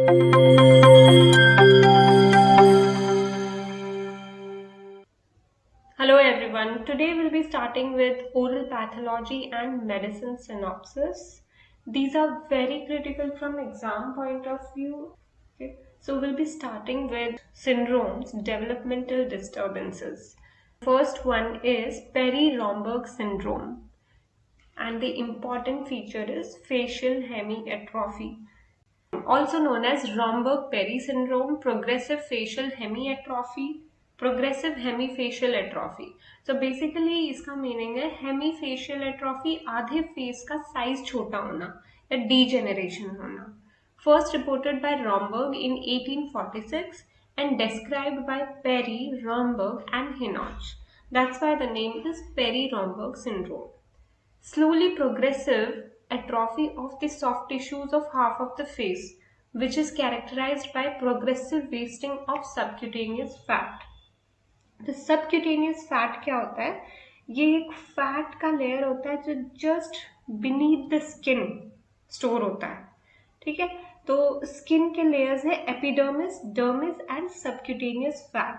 Hello everyone. Today we'll be starting with oral pathology and medicine synopsis. These are very critical from exam point of view. Okay. So we'll be starting with syndromes, developmental disturbances. First one is Perry-Romberg syndrome, and the important feature is facial hemiatrophy. Also known as Romberg-Perry syndrome, progressive facial hemiatrophy, progressive hemifacial atrophy. So basically इसका meaning है hemifacial atrophy, आधे face का size छोटा होना या degeneration होना. First reported by Romberg in 1846 and described by Perry, Romberg and Hinoch. That's why the name is Perry-Romberg syndrome. Slowly progressive atrophy of the soft tissues of half of the face, which is characterized by progressive wasting of subcutaneous fat. तो subcutaneous fat क्या होता है? ये एक fat का layer होता है जो just beneath the skin store होता है. ठीक है, तो स्किन के लेयर्स है epidermis, dermis and subcutaneous fat.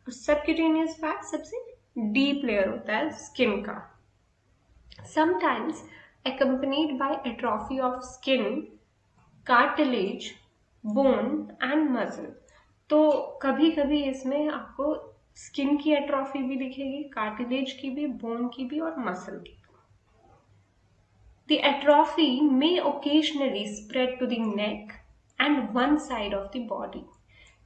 और सबक्यूटेनियस फैट सबसे डीप लेयर होता है स्किन का. Sometimes accompanied by atrophy of skin, cartilage, bone and muscle. तो कभी कभी इसमें आपको स्किन की एट्रॉफी भी दिखेगी, कार्टिलेज की भी, बोन की भी और मसल की. The atrophy may occasionally spread to the neck and one side of the body.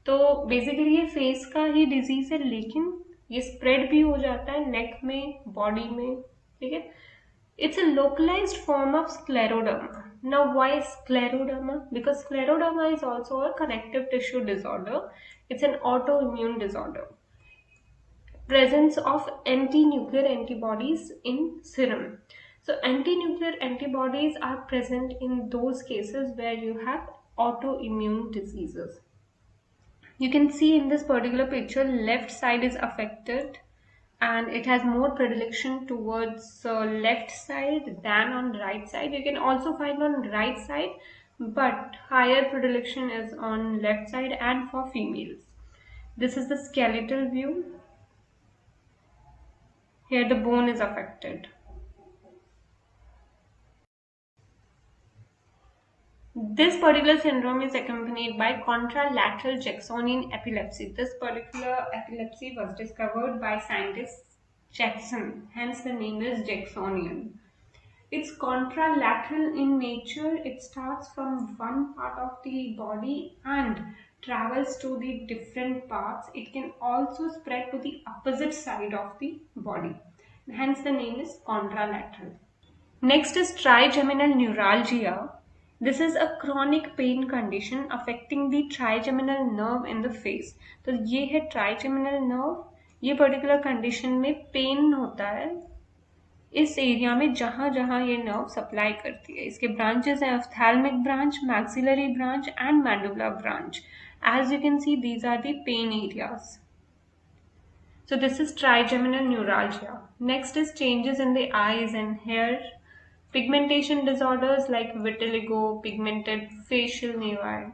तो बेसिकली ये फेस का ही डिजीज है, लेकिन ये स्प्रेड भी हो जाता है नेक में, बॉडी में. ठीक है, it's a localized form of scleroderma. Now, why scleroderma? Because scleroderma is also a connective tissue disorder. It's an autoimmune disorder. Presence of anti-nuclear antibodies in serum. So, anti-nuclear antibodies are present in those cases where you have autoimmune diseases. You can see in this particular picture, left side is affected and it has more predilection towards left side than on right side. You can also find on right side, but higher predilection is on left side and for females. This is the skeletal view. Here the bone is affected. This particular syndrome is accompanied by contralateral Jacksonian epilepsy. This particular epilepsy was discovered by scientist Jackson, hence the name is Jacksonian. It's contralateral in nature. It starts from one part of the body and travels to the different parts. It can also spread to the opposite side of the body. Hence the name is contralateral. Next is trigeminal neuralgia. This is a chronic pain condition affecting the trigeminal nerve in the face. तो ये है trigeminal nerve. ये particular condition में pain होता है इस area में जहां जहां ये नर्व सप्लाई करती है. इसके ब्रांचेस हैं ophthalmic branch, maxillary branch and mandibular branch. As you can see, these are the pain areas. So this is trigeminal neuralgia. Next is changes in the eyes and hair. Pigmentation disorders like vitiligo, pigmented facial nevi.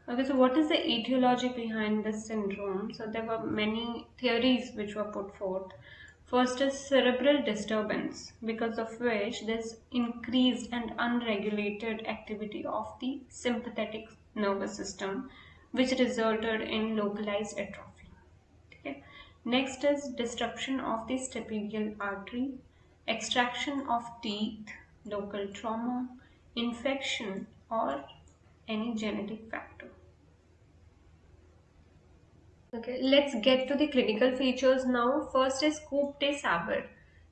Okay, so what is the etiology behind this syndrome? So there were many theories which were put forth. First is cerebral disturbance, because of which there's increased and unregulated activity of the sympathetic nervous system, which resulted in localized atrophy. Okay. Next is disruption of the stapedial artery, extraction of teeth, local trauma, infection, or any genetic factor. Okay, let's get to the clinical features now. First is coupe de Savart.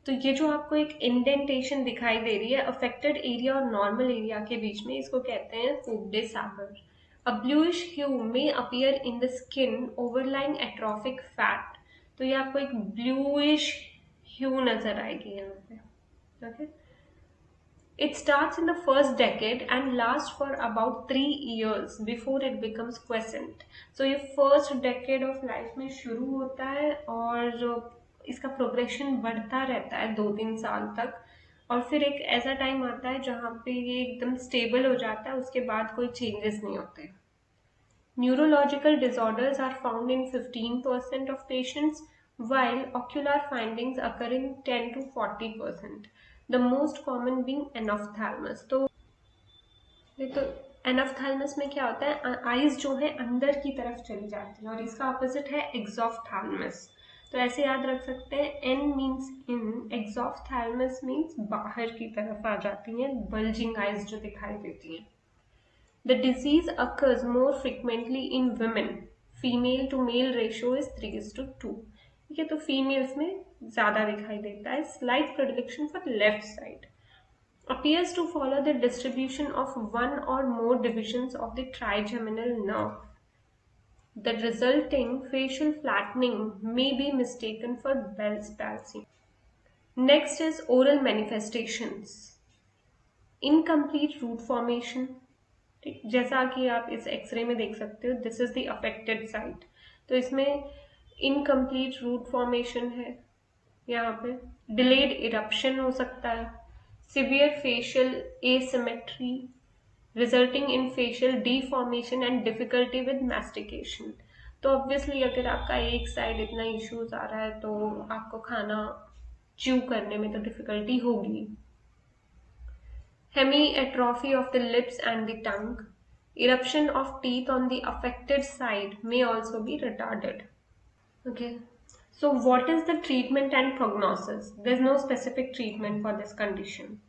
तो ये जो आपको एक indentation दिखाई दे रही है affected area और normal area के बीच में, इसको कहते हैं coupe de Savart. A bluish hue may appear in the skin overlying atrophic fat. तो ये आपको एक bluish hue नजर आएगी यहाँ पे. Okay. It starts in the first decade and lasts for about 3 years before it becomes quiescent. So ये first decade of life में शुरू होता है और इसका प्रोग्रेशन बढ़ता रहता है 2-3 साल तक. और फिर एक ऐसा टाइम आता है जहाँ पे ये एकदम स्टेबल हो जाता है, उसके बाद कोई चेंजेस नहीं होते। Neurological disorders are found in 15% of patients, while ocular findings occur in 10 to 40%. The most common being anophthalmos. तो एनाफ्थैल्मस में क्या होता है, आईज जो है अंदर की तरफ चली जाती है, और इसका ऑपोजिट है एक्सॉफ्थैल्मस। तो ऐसे याद रख सकते हैं, एन मीन्स इन, एक्सॉफ्थैल्मस मीन्स बाहर की तरफ आ जाती हैं बल्जिंग आईज जो दिखाई देती हैं। The disease occurs more frequently in women. Female to male ratio is 3:2. ठीक है, तो फीमेल्स में ज्यादा दिखाई देता है। Slight predilection for left side. Appears to follow the distribution of one or more divisions of the trigeminal nerve. The resulting facial flattening may be mistaken for Bell's palsy. Next is oral manifestations. Incomplete root formation. ठीक, जैसा कि आप इस x ray में देख सकते हो, this is the affected site. तो इसमें इनकम्प्लीट रूट फॉर्मेशन है, यहाँ पे डिलेड इरप्शन हो सकता है, severe facial asymmetry resulting in facial deformation and difficulty with mastication. तो ऑब्वियसली अगर आपका एक साइड इतना इश्यूज आ रहा है तो आपको खाना च्यू करने में तो डिफिकल्टी होगी। Hemiatrophy of the lips and the tongue. Eruption of teeth on the affected side may also be retarded. Okay. So what is the treatment and prognosis? There's no specific treatment for this condition.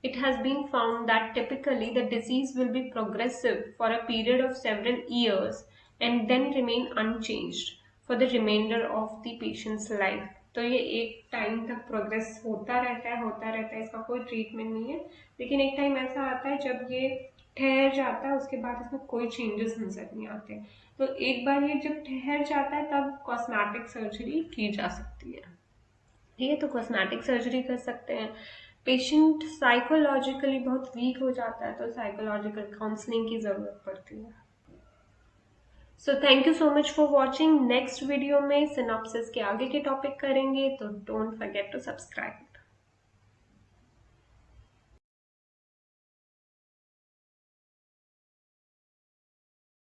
It has been found that typically the disease will be progressive for a period of several years and then remain unchanged for the remainder of the patient's life. तो ये एक time तक progress होता रहता है, इसका कोई treatment नहीं है। लेकिन एक टाइम ऐसा आता है जब ये ठहर जाता है, उसके बाद इसमें कोई चेंजेस नजर नहीं आते। तो एक बार ये जब ठहर जाता है तब कॉस्मेटिक सर्जरी की जा सकती है। ठीक है, तो कॉस्मेटिक सर्जरी कर सकते हैं। पेशेंट साइकोलॉजिकली बहुत वीक हो जाता है तो साइकोलॉजिकल काउंसलिंग की जरूरत पड़ती है। So thank you so much for watching. Next video में सिनॉप्सिस के आगे के टॉपिक करेंगे, तो डोंट फॉरगेट टू सब्सक्राइब।